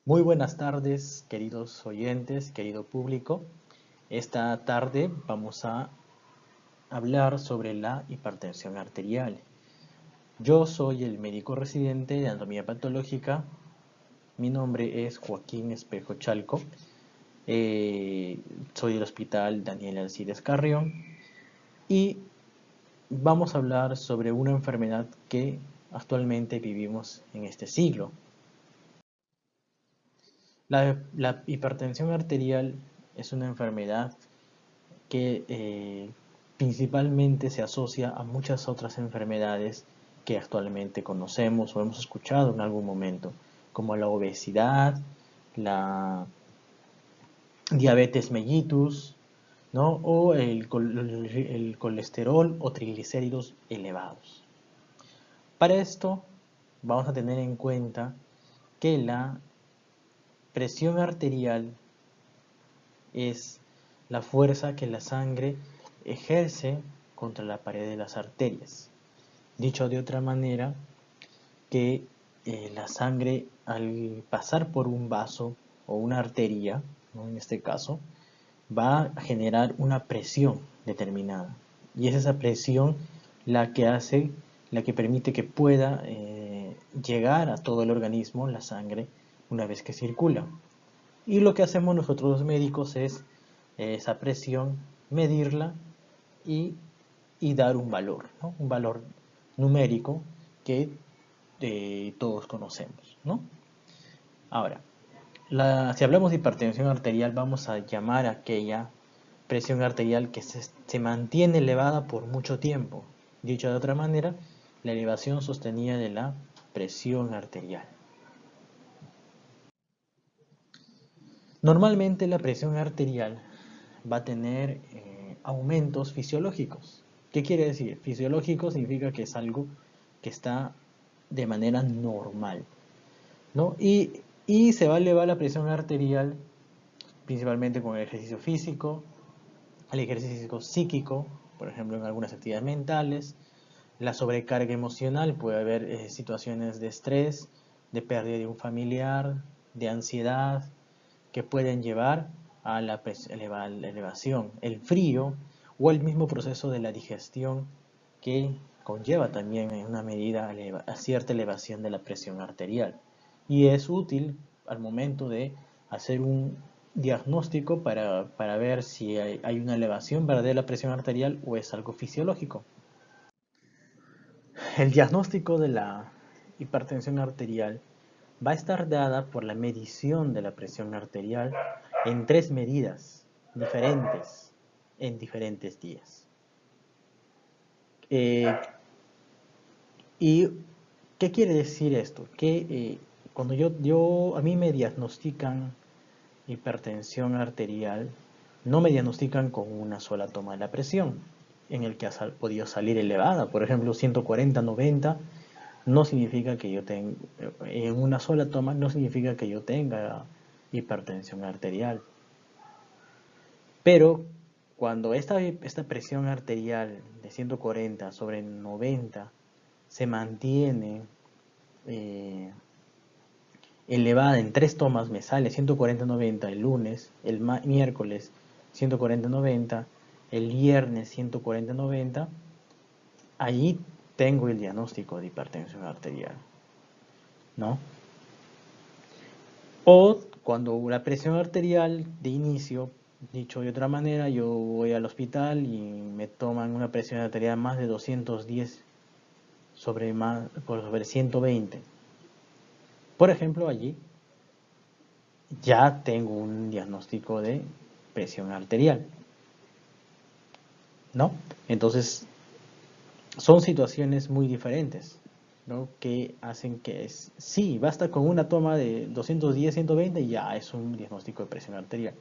Muy buenas tardes, queridos oyentes, querido público. Esta tarde vamos a hablar sobre la hipertensión arterial. Yo soy el médico residente de anatomía patológica. Mi nombre es Joaquín Espejo Chalco. Soy del Hospital Daniel Alcides Carrión y vamos a hablar sobre una enfermedad que actualmente vivimos en este siglo. La hipertensión arterial es una enfermedad que principalmente se asocia a muchas otras enfermedades que actualmente conocemos o hemos escuchado en algún momento, como la obesidad, la diabetes mellitus, ¿no? O el colesterol o triglicéridos elevados. Para esto vamos a tener en cuenta que la presión arterial es la fuerza que la sangre ejerce contra la pared de las arterias. Dicho de otra manera, que la sangre al pasar por un vaso o una arteria, ¿no? En este caso, va a generar una presión determinada. Y es esa presión la que permite que pueda llegar a todo el organismo la sangre una vez que circula. Y lo que hacemos nosotros los médicos es esa presión, medirla y, y dar un valor, ¿no? Un valor numérico que todos conocemos, ¿no? Ahora, si hablamos de hipertensión arterial, vamos a llamar a aquella presión arterial que se mantiene elevada por mucho tiempo. Dicho de otra manera, la elevación sostenida de la presión arterial. Normalmente la presión arterial va a tener aumentos fisiológicos. ¿Qué quiere decir? Fisiológico significa que es algo que está de manera normal, ¿no? Y se va a elevar la presión arterial principalmente con el ejercicio físico, el ejercicio psíquico, por ejemplo en algunas actividades mentales, la sobrecarga emocional, puede haber situaciones de estrés, de pérdida de un familiar, de ansiedad, que pueden llevar a la elevación, el frío o el mismo proceso de la digestión que conlleva también en una medida a cierta elevación de la presión arterial. Y es útil al momento de hacer un diagnóstico para ver si hay una elevación verdadera de la presión arterial o es algo fisiológico. El diagnóstico de la hipertensión arterial va a estar dada por la medición de la presión arterial en tres medidas diferentes en diferentes días. Eh, ¿Y qué quiere decir esto? Que cuando a mí me diagnostican hipertensión arterial, no me diagnostican con una sola toma de la presión, en el que ha podido salir elevada, por ejemplo 140-90, no significa que yo tenga, en una sola toma no significa que yo tenga hipertensión arterial. Pero cuando esta presión arterial de 140 sobre 90 se mantiene eh, elevada en tres tomas, me sale 140-90 el lunes, el miércoles 140-90, el viernes 140-90, allí tengo el diagnóstico de hipertensión arterial, ¿no? O cuando la presión arterial de inicio, dicho de otra manera, yo voy al hospital y me toman una presión arterial más de 210 sobre 120. Por ejemplo, allí ya tengo un diagnóstico de presión arterial, ¿no? Entonces, son situaciones muy diferentes, ¿no? Que hacen que sí, basta con una toma de 210-120 y ya es un diagnóstico de presión arterial.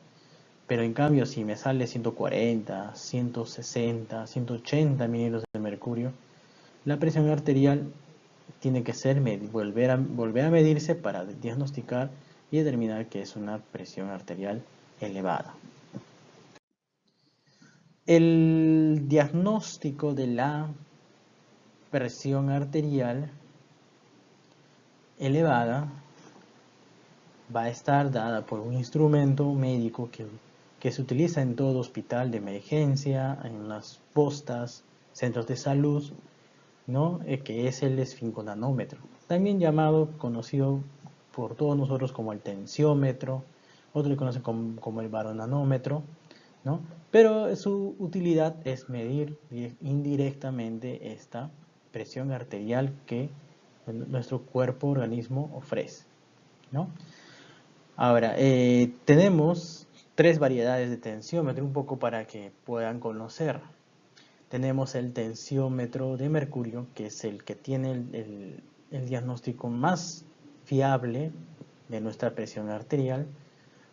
Pero en cambio, si me sale 140, 160, 180 milímetros de mercurio, la presión arterial tiene que ser volver a medirse para diagnosticar y determinar que es una presión arterial elevada. El diagnóstico de la presión arterial elevada va a estar dada por un instrumento médico que se utiliza en todo hospital de emergencia, en las postas, centros de salud, ¿no? Que es el esfingonanómetro, también llamado, conocido por todos nosotros como el tensiómetro, otros le conocen como el baronanómetro, ¿no? Pero su utilidad es medir indirectamente esta presión arterial que nuestro cuerpo organismo ofrece, ¿no? Ahora, tenemos tres variedades de tensiómetro, un poco para que puedan conocer. Tenemos el tensiómetro de mercurio, que es el que tiene el diagnóstico más fiable de nuestra presión arterial.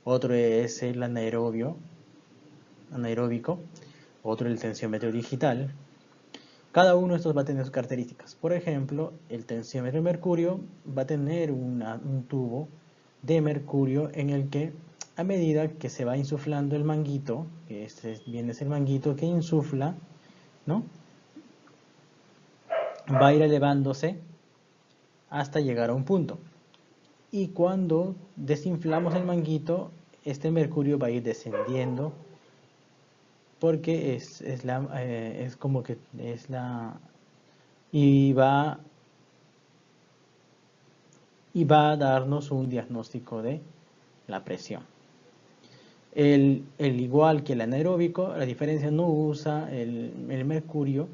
Otro es el anaeróbico, otro el tensiómetro digital. Cada uno de estos va a tener sus características. Por ejemplo, el tensiómetro de mercurio va a tener un tubo de mercurio en el que, a medida que se va insuflando el manguito, que este viene es el manguito que insufla, ¿no?, va a ir elevándose hasta llegar a un punto. Y cuando desinflamos el manguito, este mercurio va a ir descendiendo, porque es como que es la... Y va a darnos un diagnóstico de la presión. El igual que el anaeróbico, la diferencia no usa el mercurio,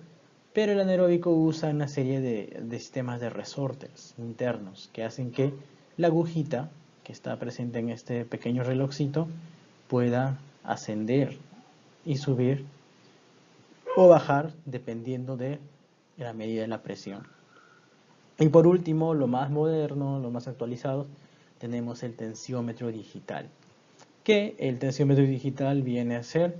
pero el anaeróbico usa una serie de sistemas de resortes internos que hacen que la agujita que está presente en este pequeño relojcito pueda ascender y subir o bajar dependiendo de la medida de la presión. Y por último, lo más moderno, lo más actualizado, tenemos el tensiómetro digital. Que el tensiómetro digital viene a ser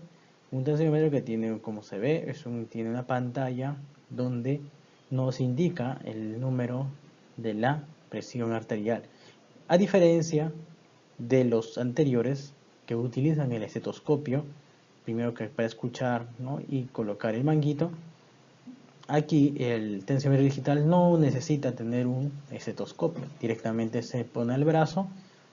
un tensiómetro que tiene, como se ve, tiene una pantalla donde nos indica el número de la presión arterial. A diferencia de los anteriores que utilizan el estetoscopio, primero que para escuchar, ¿no?, y colocar el manguito, aquí el tensiómetro digital no necesita tener un estetoscopio, directamente se pone al brazo,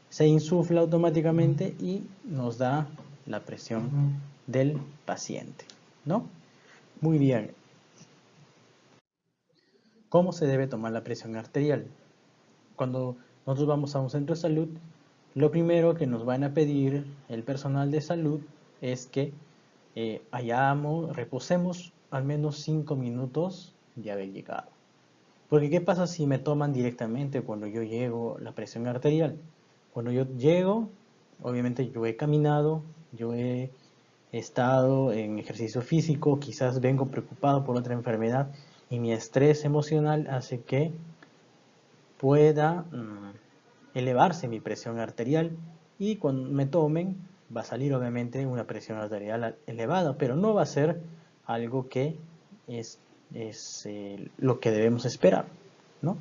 se insufla automáticamente y nos da la presión del paciente, ¿no? Muy bien. ¿Cómo se debe tomar la presión arterial? Cuando nosotros vamos a un centro de salud, lo primero que nos van a pedir el personal de salud es que reposemos al menos 5 minutos de haber llegado. Porque ¿qué pasa si me toman directamente cuando yo llego la presión arterial? Cuando yo llego, obviamente yo he caminado, yo he estado en ejercicio físico, quizás vengo preocupado por otra enfermedad y mi estrés emocional hace que pueda elevarse mi presión arterial, y cuando me tomen va a salir obviamente una presión arterial elevada, pero no va a ser algo que es lo que debemos esperar, ¿no?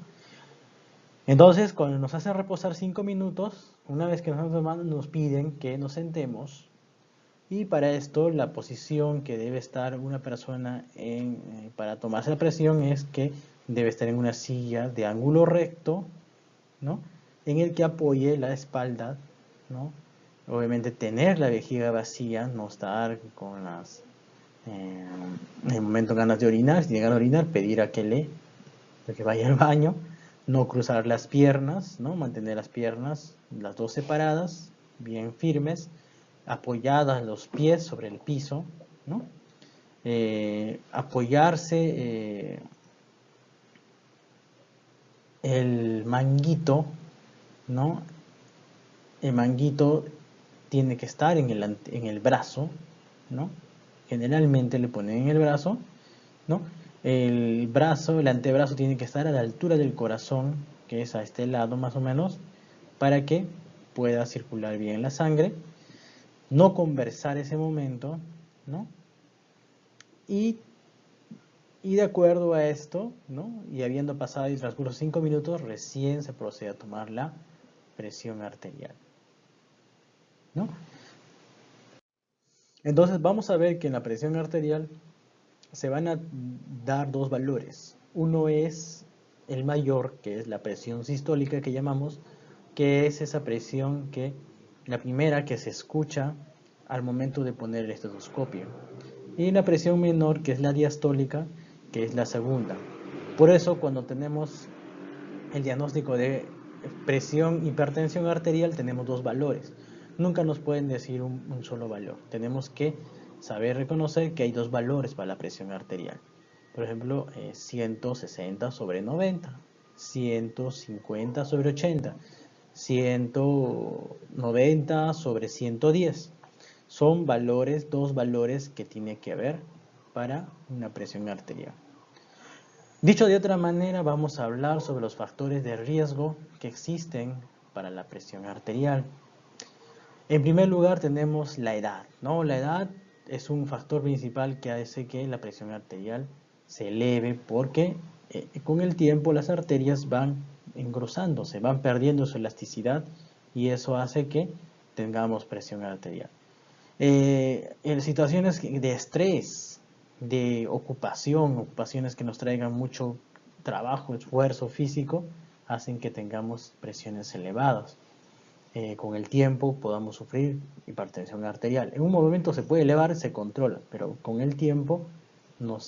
Entonces, cuando nos hacen reposar 5 minutos, una vez que nos piden que nos sentemos, y para esto la posición que debe estar una persona para tomarse la presión es que debe estar en una silla de ángulo recto, ¿no?, en el que apoye la espalda, ¿no? Obviamente tener la vejiga vacía, no estar con en el momento ganas de orinar. Si tiene ganas de orinar, pedir a que vaya al baño. No cruzar las piernas, ¿no? Mantener las piernas, las dos separadas, bien firmes, apoyadas los pies sobre el piso, ¿no? Apoyarse el manguito, ¿no? El manguito tiene que estar en el brazo, ¿no? Generalmente le ponen en el brazo, ¿no? El antebrazo tiene que estar a la altura del corazón, que es a este lado más o menos, para que pueda circular bien la sangre. No conversar ese momento, ¿no? Y de acuerdo a esto, ¿no?, y habiendo pasado el transcurso 5 minutos, recién se procede a tomar la presión arterial, ¿no? Entonces vamos a ver que en la presión arterial se van a dar dos valores. Uno es el mayor, que es la presión sistólica que llamamos, que es esa presión que, la primera que se escucha al momento de poner el estetoscopio, y la presión menor, que es la diastólica, que es la segunda. Por eso cuando tenemos el diagnóstico de presión, hipertensión arterial, tenemos dos valores. Nunca nos pueden decir un solo valor. Tenemos que saber reconocer que hay dos valores para la presión arterial. Por ejemplo, 160 sobre 90, 150 sobre 80, 190 sobre 110. Son valores, dos valores que tiene que haber para una presión arterial. Dicho de otra manera, vamos a hablar sobre los factores de riesgo que existen para la presión arterial. En primer lugar tenemos la edad, ¿no? La edad es un factor principal que hace que la presión arterial se eleve porque con el tiempo las arterias van engrosándose, van perdiendo su elasticidad y eso hace que tengamos presión arterial. En situaciones de estrés, de ocupaciones que nos traigan mucho trabajo, esfuerzo físico, hacen que tengamos presiones elevadas. Con el tiempo podamos sufrir hipertensión arterial. En un momento se puede elevar, se controla, pero con el tiempo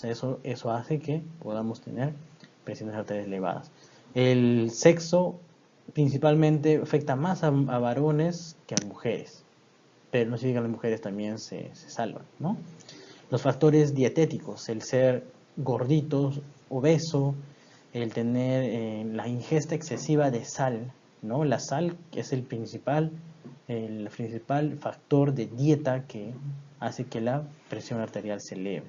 eso hace que podamos tener presiones arteriales elevadas. El sexo principalmente afecta más a varones que a mujeres, pero no significa que las mujeres también se salvan, ¿no? Los factores dietéticos, el ser gorditos, obeso, el tener la ingesta excesiva de sal, ¿no? La sal es el principal factor de dieta que hace que la presión arterial se eleve.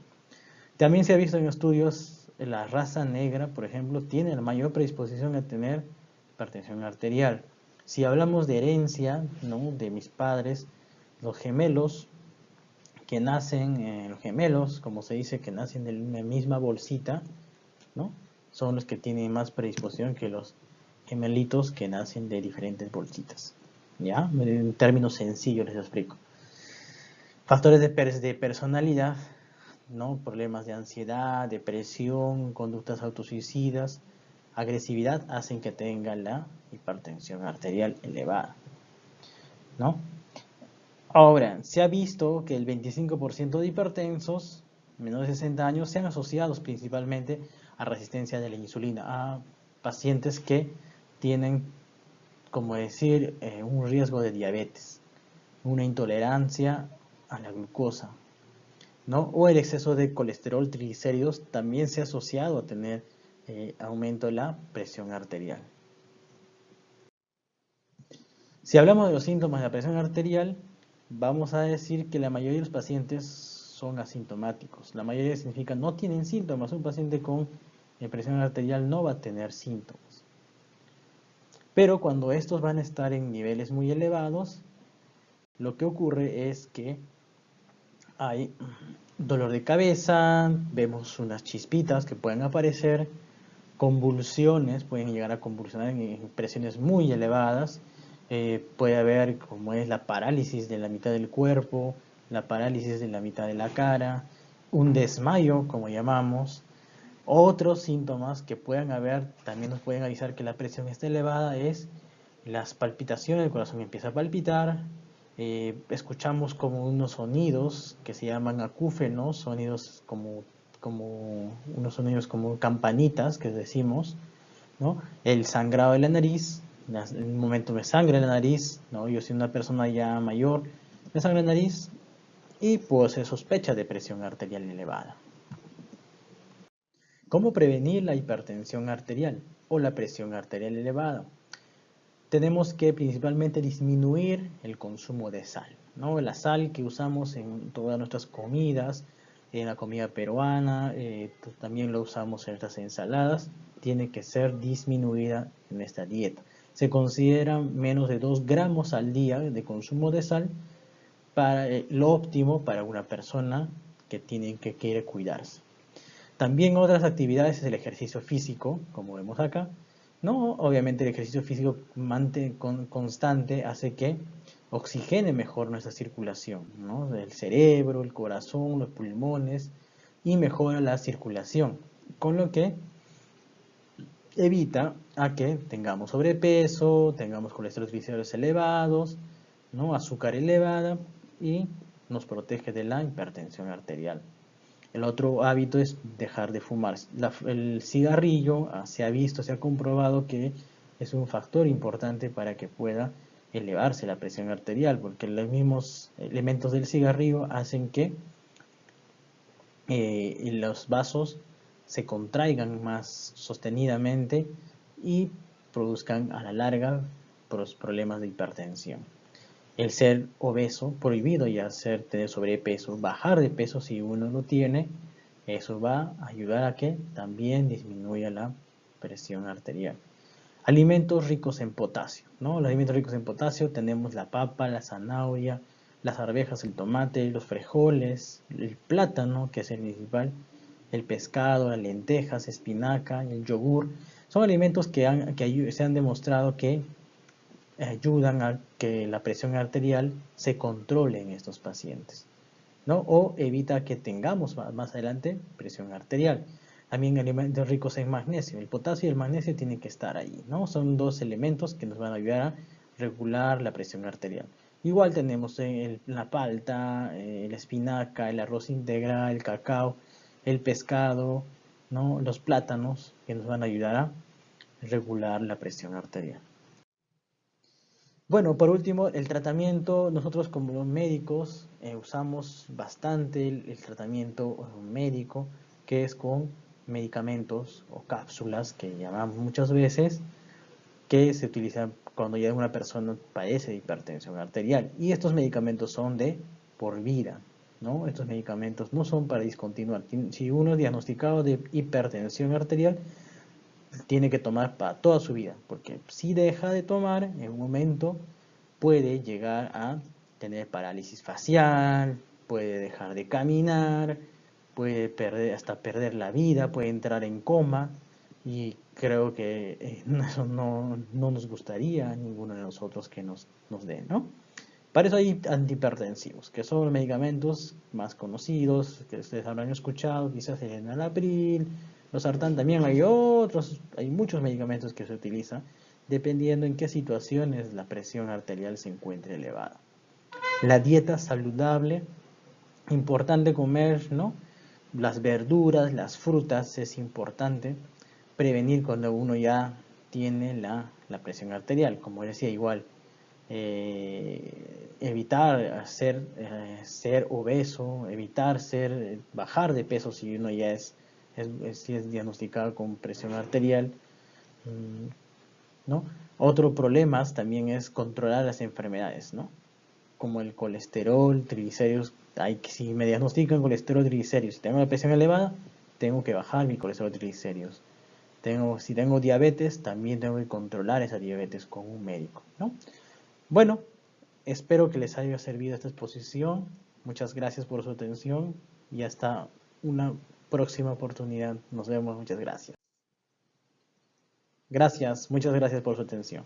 También se ha visto en estudios, la raza negra, por ejemplo, tiene la mayor predisposición a tener hipertensión arterial. Si hablamos de herencia, ¿no? De mis padres, los gemelos que nacen, los gemelos, como se dice, que nacen de la misma bolsita, ¿no? Son los que tienen más predisposición que los gemelitos que nacen de diferentes bolsitas. ¿Ya? En términos sencillos les explico. Factores de personalidad, ¿no? Problemas de ansiedad, depresión, conductas autosuicidas, agresividad, hacen que tengan la hipertensión arterial elevada, ¿no? Ahora, se ha visto que el 25% de hipertensos menores de 60 años se han asociado principalmente a resistencia de la insulina, a pacientes que tienen, como decir, un riesgo de diabetes, una intolerancia a la glucosa, ¿no? O el exceso de colesterol, triglicéridos, también se ha asociado a tener aumento de la presión arterial. Si hablamos de los síntomas de la presión arterial, vamos a decir que la mayoría de los pacientes son asintomáticos. La mayoría significa no tienen síntomas. Un paciente con presión arterial no va a tener síntomas. Pero cuando estos van a estar en niveles muy elevados, lo que ocurre es que hay dolor de cabeza, vemos unas chispitas que pueden aparecer, convulsiones, pueden llegar a convulsionar en presiones muy elevadas. Puede haber como es la parálisis de la mitad del cuerpo, la parálisis de la mitad de la cara, un desmayo, como llamamos. Otros síntomas que puedan haber, también nos pueden avisar que la presión está elevada, es las palpitaciones, el corazón empieza a palpitar, escuchamos como unos sonidos que se llaman acúfenos, sonidos como unos sonidos como campanitas que decimos, ¿no? El sangrado de la nariz, en un momento me sangra la nariz, ¿no? Yo soy una persona ya mayor, me sangra la nariz y pues se sospecha de presión arterial elevada. ¿Cómo prevenir la hipertensión arterial o la presión arterial elevada? Tenemos que principalmente disminuir el consumo de sal, ¿no? La sal que usamos en todas nuestras comidas, en la comida peruana, también lo usamos en estas ensaladas, tiene que ser disminuida en esta dieta. Se considera menos de 2 gramos al día de consumo de sal para lo óptimo para una persona que quiere cuidarse. También otras actividades es el ejercicio físico, como vemos acá, ¿no? Obviamente el ejercicio físico constante hace que oxigene mejor nuestra circulación, ¿no? El cerebro, el corazón, los pulmones y mejora la circulación, con lo que evita a que tengamos sobrepeso, tengamos colesterol triglicéridos elevados, ¿no? Azúcar elevada y nos protege de la hipertensión arterial. El otro hábito es dejar de fumar. El cigarrillo se ha visto, se ha comprobado que es un factor importante para que pueda elevarse la presión arterial, porque los mismos elementos del cigarrillo hacen que los vasos se contraigan más sostenidamente y produzcan a la larga problemas de hipertensión. El ser obeso, prohibido ya ser tener sobrepeso, bajar de peso si uno lo tiene, eso va a ayudar a que también disminuya la presión arterial. Alimentos ricos en potasio, ¿no? Los alimentos ricos en potasio tenemos la papa, la zanahoria, las arvejas, el tomate, los frijoles, el plátano, que es el principal, el pescado, las lentejas, espinaca, el yogur. Son alimentos que se han demostrado que ayudan a que la presión arterial se controle en estos pacientes, ¿no? O evita que tengamos más adelante presión arterial. También alimentos ricos en magnesio. El potasio y el magnesio tienen que estar ahí, ¿no? Son dos elementos que nos van a ayudar a regular la presión arterial. Igual tenemos la palta, la espinaca, el arroz integral, el cacao, el pescado, ¿no? Los plátanos que nos van a ayudar a regular la presión arterial. Bueno, por último, el tratamiento, nosotros como médicos usamos bastante el tratamiento médico, que es con medicamentos o cápsulas que llamamos muchas veces, que se utilizan cuando ya una persona padece de hipertensión arterial. Y estos medicamentos son de por vida, ¿no? Estos medicamentos no son para discontinuar. Si uno es diagnosticado de hipertensión arterial, tiene que tomar para toda su vida, porque si deja de tomar, en un momento puede llegar a tener parálisis facial, puede dejar de caminar, puede hasta perder la vida, puede entrar en coma, y creo que eso no nos gustaría a ninguno de nosotros que nos dé, ¿no? Para eso hay antihipertensivos, que son los medicamentos más conocidos, que ustedes habrán escuchado, quizás el enalapril, los sartán. También hay otros, hay muchos medicamentos que se utilizan dependiendo en qué situaciones la presión arterial se encuentre elevada. La dieta saludable, importante comer, ¿no? Las verduras, las frutas, es importante prevenir cuando uno ya tiene la presión arterial. Como decía, igual evitar ser obeso, evitar bajar de peso si uno ya si es diagnosticado con presión arterial, ¿no? Otro problema también es controlar las enfermedades, ¿no? Como el colesterol, triglicéridos. Si me diagnostican colesterol, triglicéridos, si tengo la presión elevada, tengo que bajar mi colesterol, triglicéridos. Si tengo diabetes, también tengo que controlar esa diabetes con un médico, ¿no? Bueno, espero que les haya servido esta exposición. Muchas gracias por su atención y hasta una próxima oportunidad. Nos vemos, muchas gracias. Muchas gracias por su atención.